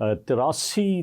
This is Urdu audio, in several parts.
83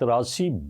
83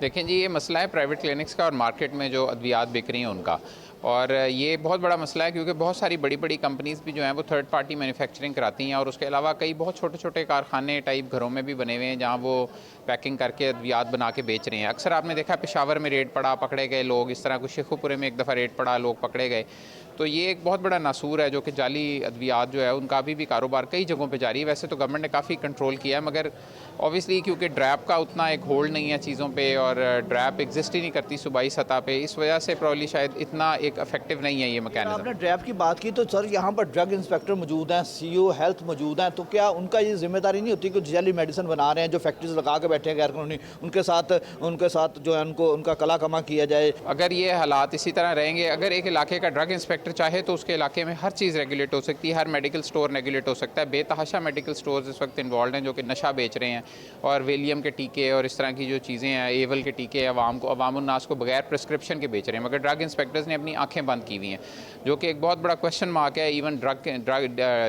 دیکھیں جی، یہ مسئلہ ہے پرائیویٹ کلینکس کا اور مارکیٹ میں جو ادویات بک رہی ہیں ان کا، اور یہ بہت بڑا مسئلہ ہے کیونکہ بہت ساری بڑی بڑی کمپنیز بھی جو ہیں وہ تھرڈ پارٹی مینوفیکچرنگ کراتی ہیں، اور اس کے علاوہ کئی بہت چھوٹے چھوٹے کارخانے ٹائپ گھروں میں بھی بنے ہوئے ہیں جہاں وہ پیکنگ کر کے ادویات بنا کے بیچ رہے ہیں۔ اکثر آپ نے دیکھا پشاور میں ریڈ پڑا، پکڑے گئے لوگ، اس طرح کچھ شیخو پورے میں ایک دفعہ ریڈ پڑا، لوگ پکڑے گئے۔ تو یہ ایک بہت بڑا ناسور ہے جو کہ جعلی ادویات جو ہے ان کا بھی کاروبار کئی جگہوں پہ جاری ہے۔ ویسے تو گورنمنٹ نے کافی کنٹرول کیا ہے، مگر اوبیسلی کیونکہ ڈریپ کا اتنا ایک ہولڈ نہیں ہے چیزوں پہ، اور ڈریپ ایگزسٹ ہی نہیں کرتی صوبائی سطح پہ، اس وجہ سے پرابلی شاید اتنا ایک افیکٹو نہیں ہے یہ آپ میکینزم۔ نے ڈریپ کی بات کی تو سر یہاں پر ڈرگ انسپیکٹر موجود ہیں، سی او ہیلتھ موجود ہیں، تو کیا ان کا یہ ذمہ داری نہیں ہوتی کہ جعلی میڈیسن بنا رہے ہیں جو فیکٹریز لگا کے بیٹھے ہیں غیر قانونی، ان کے ساتھ جو ہے ان کا کلا کما کیا جائے؟ اگر یہ حالات اسی طرح رہیں گے، اگر ایک علاقے کا ڈرگ انسپیکٹر چاہے تو اس کے علاقے میں ہر چیز ریگولیٹ ہو سکتی ہے، ہر میڈیکل سٹور ریگولیٹ ہو سکتا ہے۔ بے تحاشا میڈیکل سٹورز اس وقت انوالوڈ ہیں جو کہ نشہ بیچ رہے ہیں، اور ویلیم کے ٹیکے اور اس طرح کی جو چیزیں ہیں، ایول کے ٹیکے عوام الناس کو بغیر پرسکرپشن کے بیچ رہے ہیں، مگر ڈرگ انسپیکٹرز نے اپنی آنکھیں بند کی ہوئی ہیں، جو کہ ایک بہت بڑا کویشچن مارک ہے ایون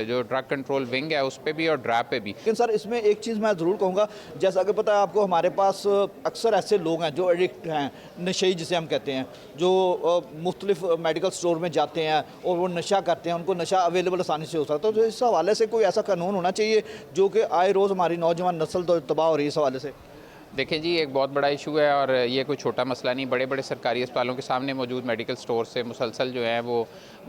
جو ڈرگ کنٹرول ونگ ہے اس پہ بھی اور ڈریپ پہ بھی۔ لیکن سر اس میں ایک چیز میں ضرور کہوں گا، جیسا کہ پتہ ہے آپ کو ہمارے پاس اکثر ایسے لوگ ہیں جو ایڈکٹ ہیں، نشئی جسے ہم کہتے ہیں، جو مختلف میڈیکل سٹور میں جاتے ہیں اور وہ نشہ کرتے ہیں، ان کو نشہ اویلیبل آسانی سے ہو سکتا ہے، تو اس حوالے سے کوئی ایسا قانون ہونا چاہیے جو کہ آئے روز ہماری نوجوان نسل تو تباہ ہو رہی ہے اس حوالے سے؟ دیکھیں جی، ایک بہت بڑا ایشو ہے اور یہ کوئی چھوٹا مسئلہ نہیں۔ بڑے بڑے سرکاری اسپتالوں کے سامنے موجود میڈیکل سٹور سے مسلسل جو ہیں وہ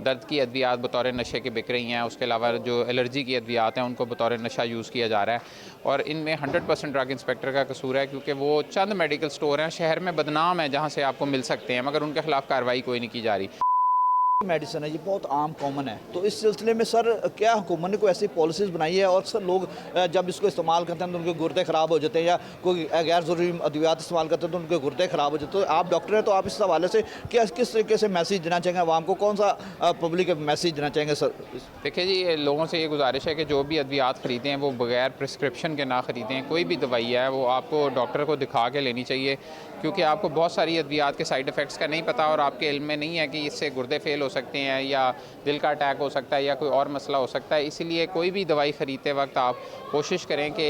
درد کی ادویات بطور نشے کے بک رہی ہیں، اس کے علاوہ جو الرجی کی ادویات ہیں ان کو بطور نشہ یوز کیا جا رہا ہے، اور ان میں 100% ڈرگ انسپیکٹر کا قصور ہے، کیونکہ وہ چند میڈیکل سٹور ہیں شہر میں بدنام ہیں جہاں سے آپ کو مل سکتے ہیں، مگر ان کے خلاف کارروائی کوئی نہیں کی جا رہی۔ میڈیسن ہے یہ بہت عام کامن ہے، تو اس سلسلے میں سر کیا حکومت نے کوئی ایسی پالیسیز بنائی ہے؟ اور سر لوگ جب اس کو استعمال کرتے ہیں تو ان کے گردے خراب ہو جاتے ہیں، یا کوئی غیر ضروری ادویات استعمال کرتے ہیں تو ان کے گردے خراب ہو جاتے ہیں، تو آپ ڈاکٹر ہیں تو آپ اس حوالے سے کس طریقے سے میسیج دینا چاہیں گے عوام کو؟ کون سا پبلک میسیج دینا چاہیں گے سر؟ دیکھیں جی، لوگوں سے یہ گزارش ہے کہ جو بھی ادویات خریدیں وہ بغیر پرسکرپشن کے نہ خریدیں۔ کوئی بھی دوائی ہے وہ آپ کو ڈاکٹر کو دکھا کے لینی چاہیے، کیونکہ آپ کو بہت ساری ادویات کے سائیڈ ایفیکٹس کا نہیں پتہ، اور آپ کے علم میں نہیں ہے کہ اس سے گردے فیل ہو سکتے ہیں یا دل کا اٹیک ہو سکتا ہے یا کوئی اور مسئلہ ہو سکتا ہے۔ اسی لیے کوئی بھی دوائی خریدتے وقت آپ کوشش کریں کہ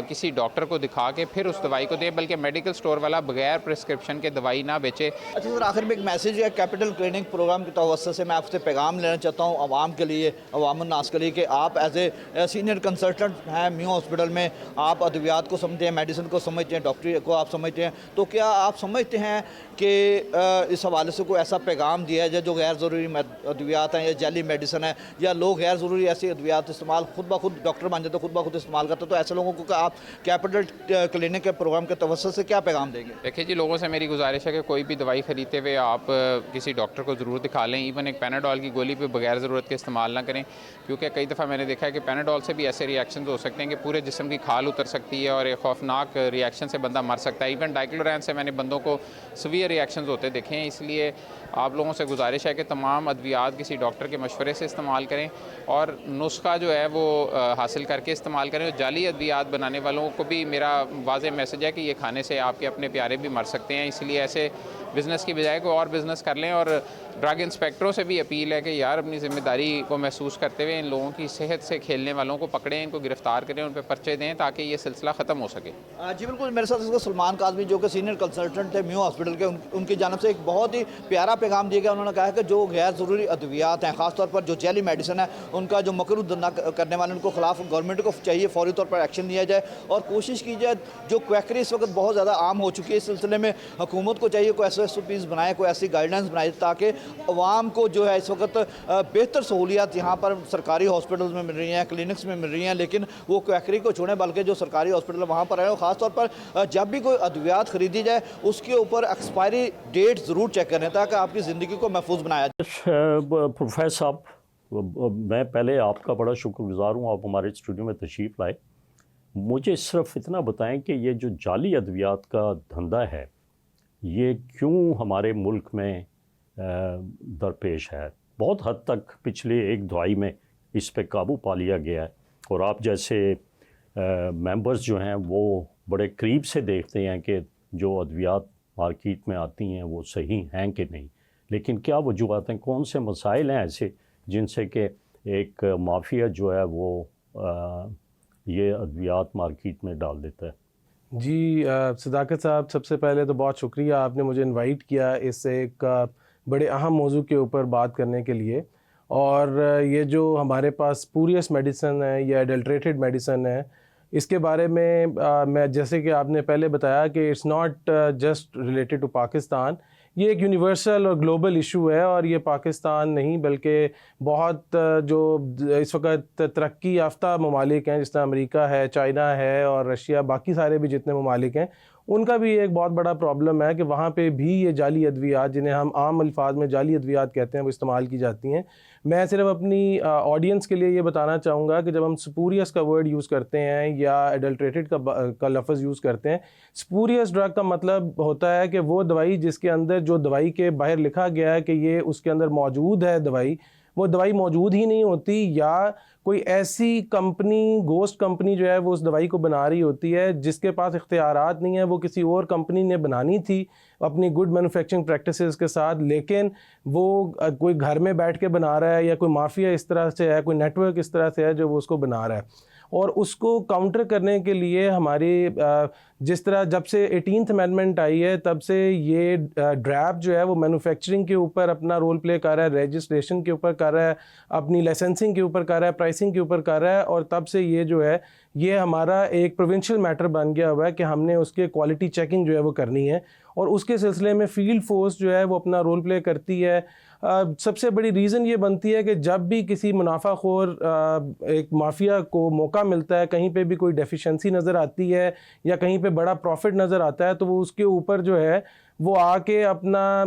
کسی ڈاکٹر کو دکھا کے پھر اس دوائی کو دیں، بلکہ میڈیکل سٹور والا بغیر پرسکرپشن کے دوائی نہ بیچے۔ اچھا سر، آخر میں ایک میسیج ہے کیپٹل کلینک پروگرام کے توسط سے میں آپ سے پیغام لینا چاہتا ہوں عوام کے لیے، عوام الناس کے لیے، کہ آپ ایز اے سینئر کنسلٹنٹ ہیں میو ہاسپٹل میں، آپ ادویات کو سمجھتے ہیں، میڈیسن کو سمجھتے ہیں، ڈاکٹری کو آپ سمجھتے ہیں، تو کیا آپ سمجھتے ہیں کہ اس حوالے سے کوئی ایسا پیغام دیا جائے جو غیر ضروری ادویات ہیں یا جعلی میڈیسن ہے، یا لوگ غیر ضروری ایسی ادویات استعمال خود بخود ڈاکٹر بن جاتے خود بخود استعمال کرتے، تو ایسے لوگوں کو کہ آپ کیپٹل کلینک کے پروگرام کے توسط سے کیا پیغام دیں گے؟ دیکھیں جی، لوگوں سے میری گزارش ہے کہ کوئی بھی دوائی خریدتے ہوئے آپ کسی ڈاکٹر کو ضرور دکھا لیں، ایون ایک پیناڈول کی گولی پہ بغیر ضرورت کے استعمال نہ کریں، کیونکہ کئی دفعہ میں نے دیکھا ہے کہ پیناڈول سے بھی ایسے ریئیکشنز ہو سکتے ہیں کہ پورے جسم کی کھال اتر سکتی ہے اور ایک خوفناک ریئیکشن سے بندہ مر سکتا ہے۔ ایون ڈائکلورین سے میں نے بندوں کو سویئر ریئیکشنز ہوتے دیکھے ہیں۔ اس لیے آپ لوگوں سے گزارش ہے کہ تمام ادویات کسی ڈاکٹر کے مشورے سے استعمال کریں، اور نسخہ جو ہے وہ حاصل کر کے استعمال کریں۔ جعلی ادویات بنانے والوں کو بھی میرا واضح میسج ہے کہ یہ کھانے سے آپ کے اپنے پیارے بھی مر سکتے ہیں، اس لیے ایسے بزنس کی بجائے کوئی اور بزنس کر لیں۔ اور ڈرگ انسپیکٹروں سے بھی اپیل ہے کہ یار اپنی ذمہ داری کو محسوس کرتے ہوئے ان لوگوں کی صحت سے کھیلنے والوں کو پکڑیں، ان کو گرفتار کریں، ان پہ پرچے دیں تاکہ یہ سلسلہ ختم ہو سکے۔ جی بالکل، میرے ساتھ اس کو سلمان کاظمی جو کہ سینئر کنسلٹنٹ تھے میو ہاسپٹل کے، ان کی جانب سے ایک بہت ہی پیارا پیغام دیا گیا۔ انہوں نے کہا کہ جو غیر ضروری ادویات ہیں، خاص طور پر جو جعلی میڈیسن ہے، ان کا جو مکرو دھندہ کرنے والے ان کو خلاف گورنمنٹ کو چاہیے فوری طور پر ایکشن لیا جائے، اور کوشش کی جائے جو کویکری اس وقت بہت زیادہ عام ہو چکی ہے، اس سلسلے میں حکومت کو چاہیے کوئی SOPs بنائے، کوئی ایسی گائیڈلائنس بنائے تاکہ عوام کو جو ہے اس وقت بہتر سہولیات یہاں پر سرکاری ہاسپٹلز میں مل رہی ہیں، کلینکس میں مل رہی ہیں، لیکن وہ کویکری کو چھوڑیں، بلکہ جو سرکاری ہاسپٹل وہاں پر ہیں، خاص طور پر جب بھی کوئی ادویات خریدی جائے اس کے اوپر ایکسپائری ڈیٹ ضرور چیک کریں تاکہ آپ کی زندگی کو محفوظ بنایا جائے۔ پروفیسر صاحب، میں پہلے آپ کا بڑا شکر گزار ہوں، آپ ہمارے اسٹوڈیو میں تشریف لائے۔ مجھے صرف اتنا بتائیں کہ یہ جو جعلی ادویات کا دھندا ہے یہ کیوں ہمارے ملک میں درپیش ہے؟ بہت حد تک پچھلے ایک دہائی میں اس پہ قابو پا لیا گیا ہے، اور آپ جیسے ممبرز جو ہیں وہ بڑے قریب سے دیکھتے ہیں کہ جو ادویات مارکیٹ میں آتی ہیں وہ صحیح ہیں کہ نہیں، لیکن کیا وجوہات ہیں، کون سے مسائل ہیں ایسے جن سے کہ ایک مافیا جو ہے وہ یہ ادویات مارکیٹ میں ڈال دیتا ہے؟ جی صداقت صاحب، سب سے پہلے تو بہت شکریہ، آپ نے مجھے انوائٹ کیا اس ایک بڑے اہم موضوع کے اوپر بات کرنے کے لیے. اور یہ جو ہمارے پاس اسپوریس میڈیسن ہے یا ایڈلٹریٹڈ میڈیسن ہے، اس کے بارے میں میں جیسے کہ آپ نے پہلے بتایا کہ it's not just related to Pakistan. یہ ایک یونیورسل اور گلوبل ایشو ہے، اور یہ پاکستان نہیں بلکہ بہت جو اس وقت ترقی یافتہ ممالک ہیں، جس طرح امریکہ ہے، چائنا ہے اور رشیا، باقی سارے بھی جتنے ممالک ہیں، ان کا بھی ایک بہت بڑا پرابلم ہے کہ وہاں پہ بھی یہ جعلی ادویات، جنہیں ہم عام الفاظ میں جعلی ادویات کہتے ہیں، وہ استعمال کی جاتی ہیں. میں صرف اپنی آڈینس کے لیے یہ بتانا چاہوں گا کہ جب ہم سپوریس کا ورڈ یوز کرتے ہیں یا ایڈلٹریٹڈ کا لفظ یوز کرتے ہیں، سپوریس ڈرگ کا مطلب ہوتا ہے کہ وہ دوائی جس کے اندر، جو دوائی کے باہر لکھا گیا ہے کہ یہ اس کے اندر موجود ہے دوائی، وہ دوائی موجود ہی نہیں ہوتی، یا کوئی ایسی کمپنی، گوسٹ کمپنی جو ہے وہ اس دوائی کو بنا رہی ہوتی ہے جس کے پاس اختیارات نہیں ہیں، وہ کسی اور کمپنی نے بنانی تھی اپنی گڈ مینوفیکچرنگ پریکٹسز کے ساتھ، لیکن وہ کوئی گھر میں بیٹھ کے بنا رہا ہے، یا کوئی مافیا اس طرح سے ہے، کوئی نیٹ ورک اس طرح سے ہے جو وہ اس کو بنا رہا ہے. اور اس کو کاؤنٹر کرنے کے لیے ہماری جس طرح جب سے 18th امینڈمنٹ آئی ہے، تب سے یہ ڈریپ جو ہے وہ مینوفیکچرنگ کے اوپر اپنا رول پلے کر رہا ہے، رجسٹریشن کے اوپر کر رہا ہے، اپنی لائسنسنگ کے اوپر کر رہا ہے، پرائسنگ کے اوپر کر رہا ہے. اور تب سے یہ جو ہے یہ ہمارا ایک پروونشل میٹر بن گیا ہوا ہے کہ ہم نے اس کے کوالٹی چیکنگ جو ہے وہ کرنی ہے، اور اس کے سلسلے میں فیلڈ فورس جو ہے وہ اپنا رول پلے کرتی ہے. سب سے بڑی ریزن یہ بنتی ہے کہ جب بھی کسی منافع خور ایک مافیا کو موقع ملتا ہے، کہیں پہ بھی کوئی ڈیفیشنسی نظر آتی ہے یا کہیں پہ بڑا پروفٹ نظر آتا ہے، تو وہ اس کے اوپر جو ہے وہ آ کے اپنا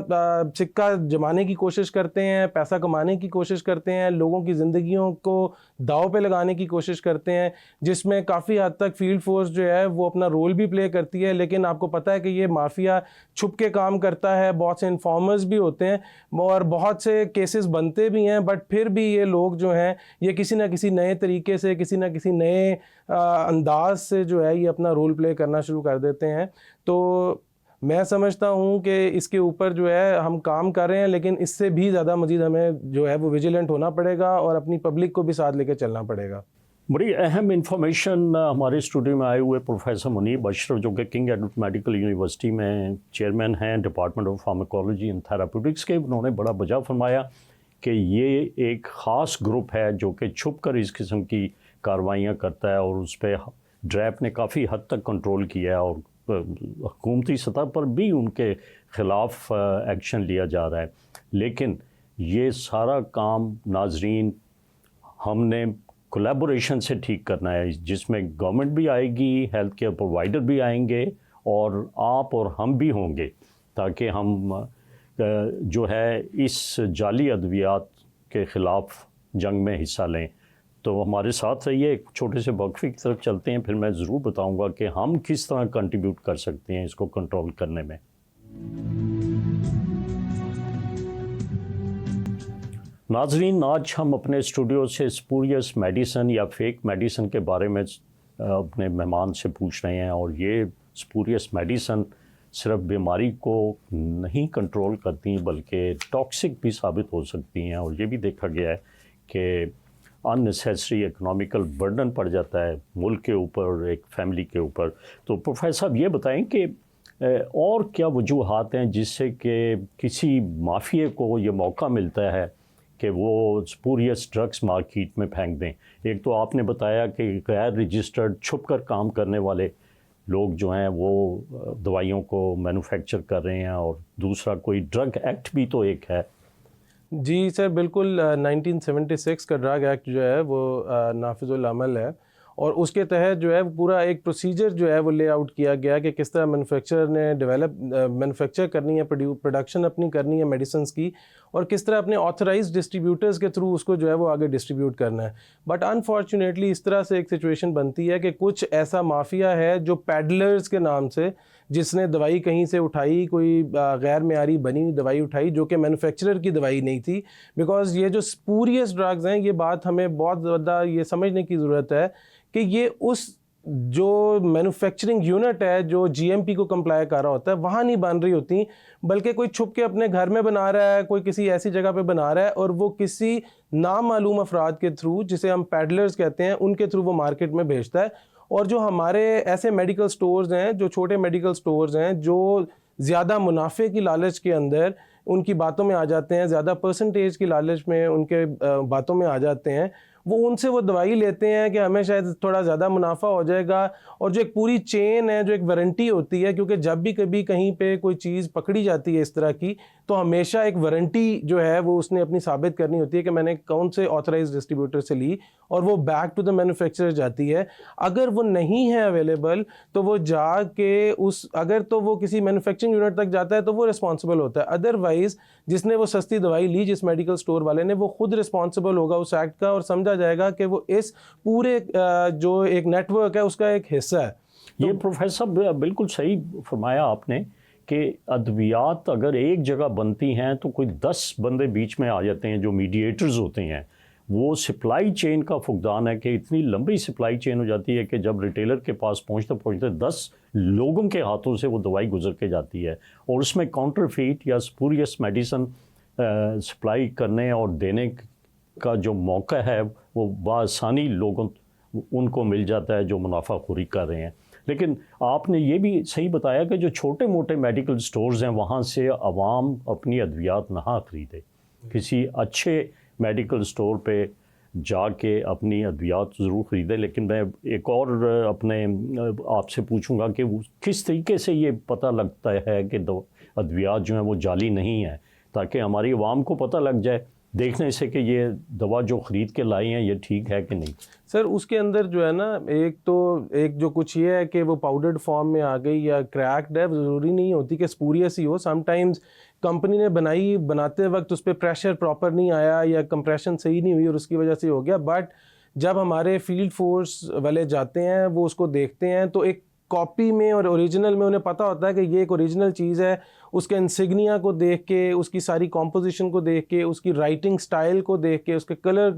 سکہ جمانے کی کوشش کرتے ہیں، پیسہ کمانے کی کوشش کرتے ہیں، لوگوں کی زندگیوں کو داؤ پہ لگانے کی کوشش کرتے ہیں، جس میں کافی حد تک فیلڈ فورس جو ہے وہ اپنا رول بھی پلے کرتی ہے. لیکن آپ کو پتہ ہے کہ یہ مافیا چھپ کے کام کرتا ہے، بہت سے انفارمرز بھی ہوتے ہیں اور بہت سے کیسز بنتے بھی ہیں، بٹ پھر بھی یہ لوگ جو ہیں یہ کسی نہ کسی نئے طریقے سے، کسی نہ کسی نئے انداز سے جو ہے یہ اپنا رول پلے کرنا شروع کر دیتے ہیں. تو میں سمجھتا ہوں کہ اس کے اوپر جو ہے ہم کام کر رہے ہیں، لیکن اس سے بھی زیادہ مزید ہمیں جو ہے وہ ویجیلنٹ ہونا پڑے گا اور اپنی پبلک کو بھی ساتھ لے کے چلنا پڑے گا. بڑی اہم انفارمیشن ہمارے اسٹوڈیو میں آئے ہوئے پروفیسر منیب اشرف، جو کہ کنگ ایڈورڈ میڈیکل یونیورسٹی میں چیئرمین ہیں department of pharmacology and therapeutics کے. انہوں نے بڑا بجا فرمایا کہ یہ ایک خاص گروپ ہے جو کہ چھپ کر اس قسم کی کاروائیاں کرتا ہے، اور اس پہ ڈریپ نے کافی حد تک کنٹرول کیا ہے، اور حکومتی سطح پر بھی ان کے خلاف ایکشن لیا جا رہا ہے. لیکن یہ سارا کام ناظرین ہم نے کولیبوریشن سے ٹھیک کرنا ہے، جس میں گورنمنٹ بھی آئے گی، ہیلتھ کیئر پرووائڈر بھی آئیں گے، اور آپ اور ہم بھی ہوں گے، تاکہ ہم جو ہے اس جعلی ادویات کے خلاف جنگ میں حصہ لیں. تو ہمارے ساتھ رہیے، ایک چھوٹے سے وقفے کی طرف چلتے ہیں، پھر میں ضرور بتاؤں گا کہ ہم کس طرح کنٹریبیوٹ کر سکتے ہیں اس کو کنٹرول کرنے میں. ناظرین، آج ہم اپنے اسٹوڈیو سے سپوریس میڈیسن یا فیک میڈیسن کے بارے میں اپنے مہمان سے پوچھ رہے ہیں، اور یہ سپوریس میڈیسن صرف بیماری کو نہیں کنٹرول کرتی بلکہ ٹاکسک بھی ثابت ہو سکتی ہیں، اور یہ بھی دیکھا گیا ہے کہ ان نیسیسری اکنامیکل برڈن پڑ جاتا ہے ملک کے اوپر، ایک فیملی کے اوپر. تو پروفیسر صاحب یہ بتائیں کہ اور کیا وجوہات ہیں جس سے کہ کسی مافیے کو یہ موقع ملتا ہے کہ وہ سپوریس ڈرگس مارکیٹ میں پھینک دیں؟ ایک تو آپ نے بتایا کہ غیر رجسٹرڈ چھپ کر کام کرنے والے لوگ جو ہیں وہ دوائیوں کو مینوفیکچر کر رہے ہیں، اور دوسرا کوئی ڈرگ ایکٹ بھی تو ایک ہے. جی سر، بالکل 1976 کا ڈرگ ایکٹ جو ہے وہ نافذ العمل ہے، اور اس کے تحت جو ہے پورا ایک پروسیجر جو ہے وہ لے آؤٹ کیا گیا کہ کس طرح مینوفیکچرر نے مینوفیکچر کرنی ہے، پروڈکشن اپنی کرنی ہے میڈیسنز کی، اور کس طرح اپنے آتھرائزڈ ڈسٹریبیوٹرز کے تھرو اس کو جو ہے وہ آگے ڈسٹریبیوٹ کرنا ہے. بٹ انفارچونیٹلی اس طرح سے ایک سچویشن بنتی ہے کہ کچھ ایسا مافیا ہے جو پیڈلرز کے نام سے، جس نے دوائی کہیں سے اٹھائی، کوئی غیر معیاری بنی ہوئی دوائی اٹھائی جو کہ مینوفیکچرر کی دوائی نہیں تھی. بیکاز یہ جو سپوریس ڈرگز ہیں، یہ بات ہمیں بہت زیادہ یہ سمجھنے کی ضرورت ہے کہ یہ اس جو مینوفیکچرنگ یونٹ ہے جو جی ایم پی کو کمپلائی کر رہا ہوتا ہے وہاں نہیں بن رہی ہوتی، بلکہ کوئی چھپ کے اپنے گھر میں بنا رہا ہے، کوئی کسی ایسی جگہ پہ بنا رہا ہے، اور وہ کسی نامعلوم افراد کے تھرو، جسے ہم پیڈلرز کہتے ہیں، ان کے تھرو وہ مارکیٹ میں بھیجتا ہے. اور جو ہمارے ایسے میڈیکل سٹورز ہیں، جو چھوٹے میڈیکل سٹورز ہیں، جو زیادہ منافع کی لالچ کے اندر ان کی باتوں میں آ جاتے ہیں، زیادہ پرسنٹیج کی لالچ میں ان کے باتوں میں آ جاتے ہیں، وہ ان سے وہ دوائی لیتے ہیں کہ ہمیں شاید تھوڑا زیادہ منافع ہو جائے گا. اور جو ایک پوری چین ہے، جو ایک وارنٹی ہوتی ہے، کیونکہ جب بھی کبھی کہیں پہ کوئی چیز پکڑی جاتی ہے اس طرح کی، تو ہمیشہ ایک وارنٹی جو ہے وہ اس نے اپنی ثابت کرنی ہوتی ہے کہ میں نے کون سے آتھرائز ڈسٹریبیوٹر سے لی، اور وہ بیک ٹو دا مینوفیکچرر جاتی ہے. اگر وہ نہیں ہے اویلیبل تو وہ جا کے اگر تو وہ کسی مینوفیکچرنگ یونٹ تک جاتا ہے تو وہ رسپانسبل ہوتا ہے. ادروائز جس نے وہ سستی دوائی لی، جس میڈیکل سٹور والے نے، وہ خود رسپانسبل ہوگا اس ایکٹ کا، اور سمجھا جائے گا کہ وہ اس پورے جو ایک نیٹ ورک ہے اس کا ایک حصہ ہے. یہ پروفیسر بالکل صحیح فرمایا آپ نے کہ ادویات اگر ایک جگہ بنتی ہیں تو کوئی 10 بندے بیچ میں آ جاتے ہیں جو میڈیٹرز ہوتے ہیں. وہ سپلائی چین کا فقدان ہے کہ اتنی لمبی سپلائی چین ہو جاتی ہے کہ جب ریٹیلر کے پاس پہنچتے 10 لوگوں کے ہاتھوں سے وہ دوائی گزر کے جاتی ہے، اور اس میں کاؤنٹر فیٹ یا سپوریس میڈیسن سپلائی کرنے اور دینے کا جو موقع ہے وہ بآسانی لوگوں ان کو مل جاتا ہے جو منافع خوری کر رہے ہیں. لیکن آپ نے یہ بھی صحیح بتایا کہ جو چھوٹے موٹے میڈیکل سٹورز ہیں وہاں سے عوام اپنی ادویات نہ خریدے، کسی اچھے میڈیکل سٹور پہ جا کے اپنی ادویات ضرور خریدے. لیکن میں ایک اور اپنے آپ سے پوچھوں گا کہ کس طریقے سے یہ پتہ لگتا ہے کہ ادویات جو ہیں وہ جعلی نہیں ہیں، تاکہ ہماری عوام کو پتہ لگ جائے دیکھنے سے کہ یہ دوا جو خرید کے لائی ہیں یہ ٹھیک ہے کہ نہیں. سر اس کے اندر جو ہے نا، ایک جو کچھ یہ ہے کہ وہ پاؤڈرڈ فارم میں آ گئی یا کریکڈ ہے، ضروری نہیں ہوتی کہ سپوریس ہی ہو. سم ٹائمز کمپنی نے بناتے وقت اس پہ پریشر پراپر نہیں آیا یا کمپریشن صحیح نہیں ہوئی اور اس کی وجہ سے ہو گیا. بٹ جب ہمارے فیلڈ فورس والے جاتے ہیں، وہ اس کو دیکھتے ہیں، تو ایک کاپی میں اور اوریجنل میں انہیں پتہ ہوتا ہے کہ یہ ایک اوریجنل چیز ہے. اس کے انسگنیا کو دیکھ کے، اس کی ساری کمپوزیشن کو دیکھ کے، اس کی رائٹنگ سٹائل کو دیکھ کے، اس کے کلر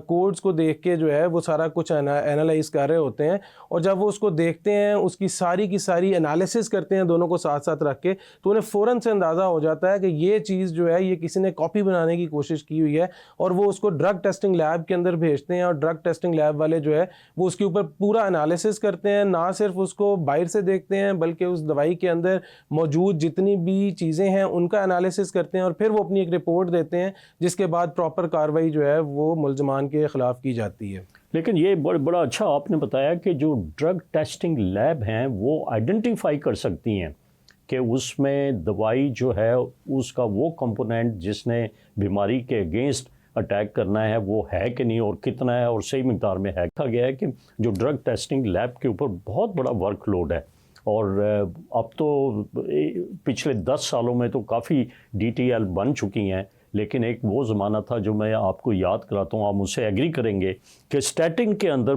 کوڈز کو دیکھ کے جو ہے وہ سارا کچھ اینالائز کر رہے ہوتے ہیں. اور جب وہ اس کو دیکھتے ہیں، اس کی ساری انالیسس کرتے ہیں دونوں کو ساتھ ساتھ رکھ کے، تو انہیں فوراً سے اندازہ ہو جاتا ہے کہ یہ چیز جو ہے یہ کسی نے کاپی بنانے کی کوشش کی ہوئی ہے. اور وہ اس کو ڈرگ ٹیسٹنگ لیب کے اندر بھیجتے ہیں، اور ڈرگ ٹیسٹنگ لیب والے جو ہے وہ اس کے اوپر پورا انالیسس کرتے ہیں. نہ صرف اس کو باہر سے دیکھتے ہیں بلکہ اس دوائی کے اندر موجود جتنی بھی چیزیں ہیں ان کا انالیسس کرتے ہیں، اور پھر وہ اپنی ایک رپورٹ دیتے ہیں، جس کے بعد پراپر کارروائی جو ہے وہ ملزمان کے خلاف کی جاتی ہے. لیکن یہ بڑا اچھا آپ نے بتایا کہ جو ڈرگ ٹیسٹنگ لیب ہیں وہ آئیڈینٹیفائی کر سکتی ہیں کہ اس میں دوائی جو ہے اس کا وہ کمپوننٹ جس نے بیماری کے اگینسٹ اٹیک کرنا ہے وہ ہے کہ نہیں، اور کتنا ہے، اور صحیح مقدار میں ہے. کہا گیا ہے کہ جو ڈرگ ٹیسٹنگ لیب کے اوپر بہت بڑا ورک لوڈ ہے، اور اب تو پچھلے 10 سالوں میں تو کافی DTL بن چکی ہیں. لیکن ایک وہ زمانہ تھا جو میں آپ کو یاد کراتا ہوں، آپ مجھ سے ایگری کریں گے کہ اسٹیٹنگ کے اندر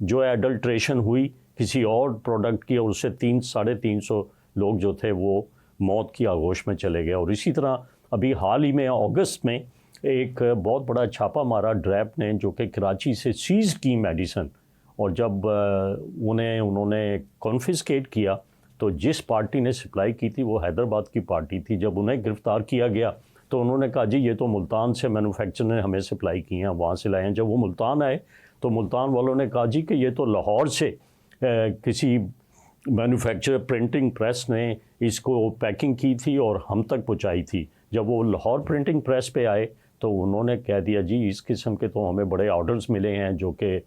جو ہے ایڈلٹریشن ہوئی کسی اور پروڈکٹ کی، اور اس سے 300-350 لوگ جو تھے وہ موت کی آغوش میں چلے گئے. اور اسی طرح ابھی حال ہی میں اگست میں ایک بہت بڑا چھاپہ مارا ڈریپ نے، جو کہ کراچی سے سیز کی میڈیسن، اور جب انہوں نے کنفسکیٹ کیا تو جس پارٹی نے سپلائی کی تھی وہ حیدرآباد کی پارٹی تھی. جب انہیں گرفتار کیا گیا تو انہوں نے کہا جی یہ تو ملتان سے مینوفیکچر نے ہمیں سپلائی کی ہیں، وہاں سے لائے ہیں. جب وہ ملتان آئے تو ملتان والوں نے کہا جی کہ یہ تو لاہور سے کسی مینوفیکچر پرنٹنگ پریس نے اس کو پیکنگ کی تھی اور ہم تک پہنچائی تھی. جب وہ لاہور پرنٹنگ پریس پہ آئے تو انہوں نے کہہ دیا جی اس قسم کے تو ہمیں بڑے آرڈرز ملے ہیں جو کہ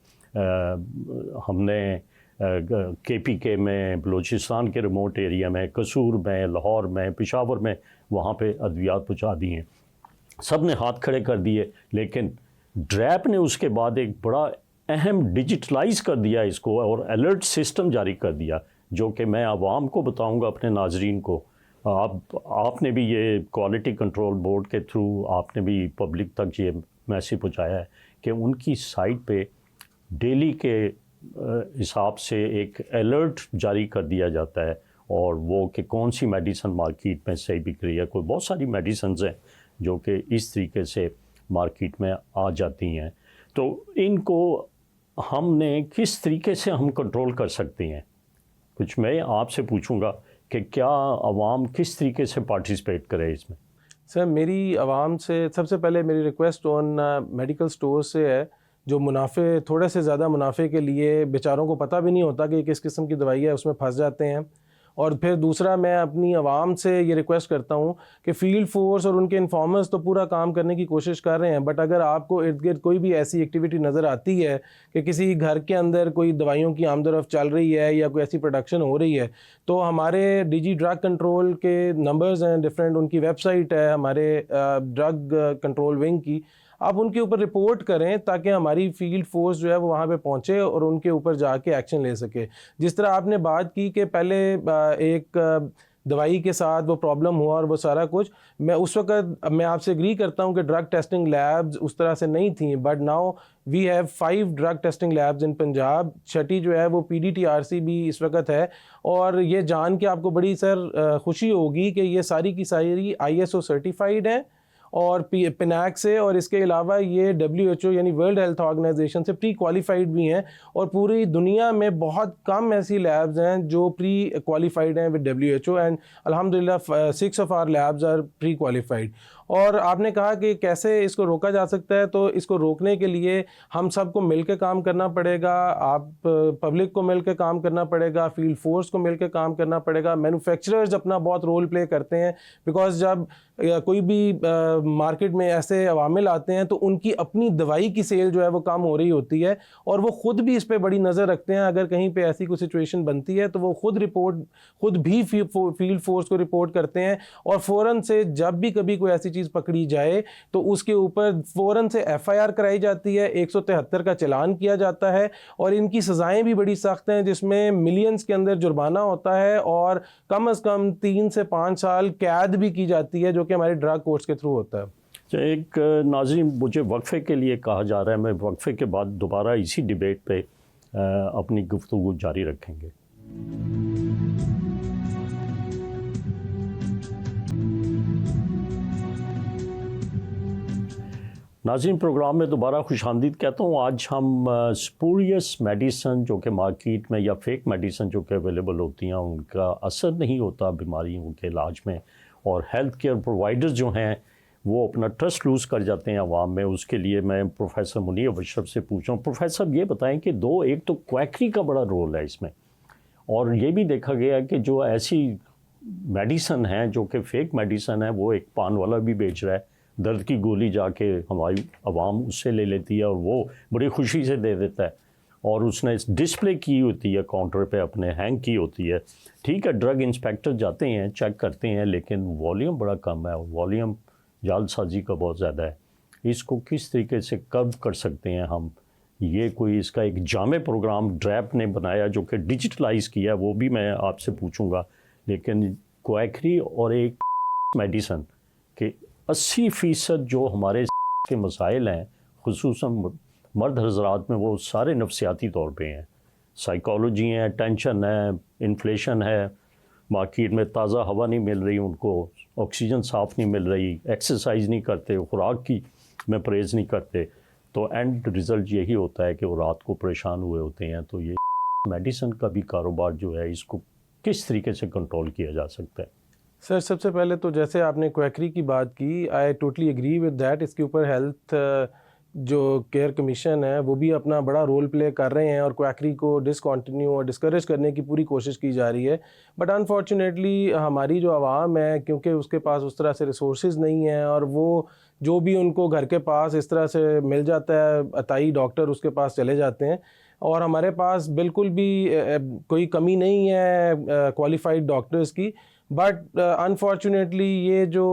ہم نے KPK میں، بلوچستان کے ریموٹ ایریا میں، قصور میں، لاہور میں، پشاور میں وہاں پہ ادویات پہنچا دی ہیں. سب نے ہاتھ کھڑے کر دیے. لیکن ڈریپ نے اس کے بعد ایک بڑا اہم ڈیجیٹلائز کر دیا اس کو، اور الرٹ سسٹم جاری کر دیا، جو کہ میں عوام کو بتاؤں گا، اپنے ناظرین کو. آپ نے بھی یہ کوالٹی کنٹرول بورڈ کے تھرو آپ نے بھی پبلک تک یہ میسیج پہنچایا ہے کہ ان کی سائٹ پہ ڈیلی کے حساب سے ایک الرٹ جاری کر دیا جاتا ہے، اور وہ کہ کون سی میڈیسن مارکیٹ میں صحیح بک رہی ہے. کوئی بہت ساری میڈیسنز ہیں جو کہ اس طریقے سے مارکیٹ میں آ جاتی ہیں. تو ان کو ہم نے کس طریقے سے ہم کنٹرول کر سکتے ہیں؟ کچھ میں آپ سے پوچھوں گا کہ کیا عوام کس طریقے سے پارٹیسپیٹ کرے اس میں؟ سر میری عوام سے سب سے پہلے میری ریکویسٹ آن میڈیکل سٹور سے ہے جو منافع تھوڑے سے زیادہ منافع کے لیے بیچاروں کو پتہ بھی نہیں ہوتا کہ کس قسم کی دوائی ہے، اس میں پھنس جاتے ہیں. اور پھر دوسرا میں اپنی عوام سے یہ ریکویسٹ کرتا ہوں کہ فیلڈ فورس اور ان کے انفارمرز تو پورا کام کرنے کی کوشش کر رہے ہیں، بٹ اگر آپ کو ارد گرد کوئی بھی ایسی ایکٹیویٹی نظر آتی ہے کہ کسی گھر کے اندر کوئی دوائیوں کی آمد و رفت چل رہی ہے یا کوئی ایسی پروڈکشن ہو رہی ہے، تو ہمارے ڈی جی ڈرگ کنٹرول کے نمبرز ہیں ڈفرینٹ، ان کی ویب سائٹ ہے ہمارے ڈرگ کنٹرول ونگ کی، آپ ان کے اوپر رپورٹ کریں تاکہ ہماری فیلڈ فورس جو ہے وہ وہاں پہ پہنچے اور ان کے اوپر جا کے ایکشن لے سکے. جس طرح آپ نے بات کی کہ پہلے ایک دوائی کے ساتھ وہ پرابلم ہوا اور وہ سارا کچھ، میں اس وقت میں آپ سے اگری کرتا ہوں کہ ڈرگ ٹیسٹنگ لیبز اس طرح سے نہیں تھیں، but now we have 5 drug testing labs in Punjab. چھٹی جو ہے وہ PDTRC بھی اس وقت ہے، اور یہ جان کے آپ کو بڑی خوشی ہوگی کہ یہ ساری کی ساری ISO سرٹیفائیڈ ہیں اور پینیک سے، اور اس کے علاوہ یہ WHO یعنی ورلڈ ہیلتھ آرگنائزیشن سے پری کوالیفائڈ بھی ہیں، اور پوری دنیا میں بہت کم ایسی لیبز ہیں جو پری کوالیفائڈ ہیں ود WHO، اینڈ الحمدللہ 6 of our labs are pre qualified. اور آپ نے کہا کہ کیسے اس کو روکا جا سکتا ہے، تو اس کو روکنے کے لیے ہم سب کو مل کے کام کرنا پڑے گا. آپ پبلک کو مل کے کام کرنا پڑے گا، فیلڈ فورس کو مل کے کام کرنا پڑے گا، مینوفیکچررز اپنا بہت رول پلے کرتے ہیں، بیکاز جب کوئی بھی مارکیٹ میں ایسے عوامل آتے ہیں تو ان کی اپنی دوائی کی سیل جو ہے وہ کم ہو رہی ہوتی ہے، اور وہ خود بھی اس پہ بڑی نظر رکھتے ہیں. اگر کہیں پہ ایسی کوئی سچویشن بنتی ہے تو وہ خود بھی فیلڈ فورس کو رپورٹ کرتے ہیں، اور فوراً سے جب بھی کبھی کوئی ایسی چیز پکڑی جائے تو اس کے اوپر فوراً سے FIR کرائی جاتی ہے، 173 کا چلان کیا جاتا ہے، اور ان کی سزائیں بھی بڑی سخت ہیں، جس میں ملینز کے اندر جرمانہ ہوتا ہے اور کم از کم 3 سے 5 سال قید بھی کی جاتی ہے، جو کہ ہمارے ڈرگ کورٹس کے تھرو ہوتا ہے. ایک ناظرین، مجھے وقفے کے لیے کہا جا رہا ہے، میں وقفے کے بعد دوبارہ اسی ڈیبیٹ پہ اپنی گفتگو جاری رکھیں گے. ناظرین، پروگرام میں دوبارہ خوش آمدید کہتا ہوں. آج ہم سپوریس میڈیسن جو کہ مارکیٹ میں یا فیک میڈیسن جو کہ اویلیبل ہوتی ہیں ان کا اثر نہیں ہوتا بیماریوں کے علاج میں، اور ہیلتھ کیئر پرووائڈرز جو ہیں وہ اپنا ٹرسٹ لوز کر جاتے ہیں عوام میں. اس کے لیے میں پروفیسر منیر اشرف سے پوچھ رہا ہوں. پروفیسر یہ بتائیں کہ ایک تو کویکری کا بڑا رول ہے اس میں، اور یہ بھی دیکھا گیا کہ جو ایسی میڈیسن ہیں جو کہ فیک میڈیسن ہے، وہ ایک پان والا بھی بیچ رہا ہے، درد کی گولی جا کے ہماری عوام اس سے لے لیتی ہے اور وہ بڑی خوشی سے دے دیتا ہے، اور اس نے ڈسپلے کی ہوتی ہے کاؤنٹر پہ، اپنے ہینگ کی ہوتی ہے. ٹھیک ہے، ڈرگ انسپیکٹر جاتے ہیں، چیک کرتے ہیں، لیکن والیوم بڑا کم ہے، اور والیوم جعل سازی کا بہت زیادہ ہے. اس کو کس طریقے سے کرو کر سکتے ہیں ہم؟ یہ کوئی اس کا ایک جامع پروگرام ڈریپ نے بنایا جو کہ ڈیجیٹلائز کیا ہے، وہ بھی میں آپ سے پوچھوں گا. لیکن کویکری اور ایک میڈیسن کہ 80% جو ہمارے کے مسائل ہیں خصوصاً مرد حضرات میں، وہ سارے نفسیاتی طور پہ ہیں. سائیکالوجی ہیں، ٹینشن ہے، انفلیشن ہے، مارکیٹ میں تازہ ہوا نہیں مل رہی، ان کو آکسیجن صاف نہیں مل رہی، ایکسرسائز نہیں کرتے، خوراک کی میں پرہیز نہیں کرتے، تو اینڈ رزلٹ یہی ہوتا ہے کہ وہ رات کو پریشان ہوئے ہوتے ہیں. تو یہ میڈیسن کا بھی کاروبار جو ہے، اس کو کس طریقے سے کنٹرول کیا جا سکتا ہے؟ سر، سب سے پہلے تو جیسے آپ نے کویکری کی بات کی، I totally agree with that. اس کے اوپر ہیلتھ جو کیئر کمیشن ہے وہ بھی اپنا بڑا رول پلے کر رہے ہیں، اور کویکری کو ڈسکنٹینیو اور ڈسکریج کرنے کی پوری کوشش کی جا رہی ہے. بٹ انفارچونیٹلی ہماری جو عوام ہے، کیونکہ اس کے پاس اس طرح سے ریسورسز نہیں ہیں، اور وہ جو بھی ان کو گھر کے پاس اس طرح سے مل جاتا ہے، عطائی ڈاکٹر اس کے پاس چلے جاتے ہیں. اور ہمارے پاس بالکل بھی کوئی کمی نہیں ہے کوالیفائڈ ڈاکٹرز کی، بٹ انفارچونیٹلی یہ جو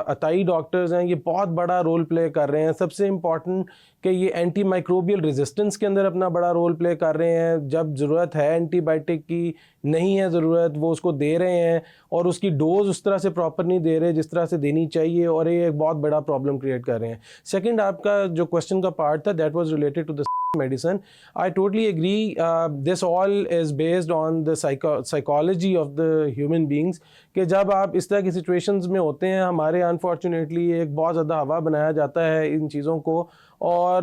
عطائی ڈاکٹرز ہیں یہ بہت بڑا رول پلے کر رہے ہیں. سب سے امپورٹنٹ کہ یہ اینٹی مائکروبیل ریزسٹنس کے اندر اپنا بڑا رول پلے کر رہے ہیں. جب ضرورت ہے اینٹی بائیوٹک کی، نہیں ہے ضرورت، وہ اس کو دے رہے ہیں، اور اس کی ڈوز اس طرح سے پراپر نہیں دے رہے جس طرح سے دینی چاہیے، اور یہ ایک بہت بڑا پرابلم کریٹ کر رہے ہیں. سیکنڈ، آپ کا جو کوشچن کا پارٹ تھا that was related to the medicine. I totally agree. This all is based on the psychology of the human beings کہ جب آپ اس طرح کی سچویشنز میں ہوتے ہیں، ہمارے انفارچونیٹلی ایک بہت زیادہ ہوا بنایا جاتا ہے ان چیزوں کو، اور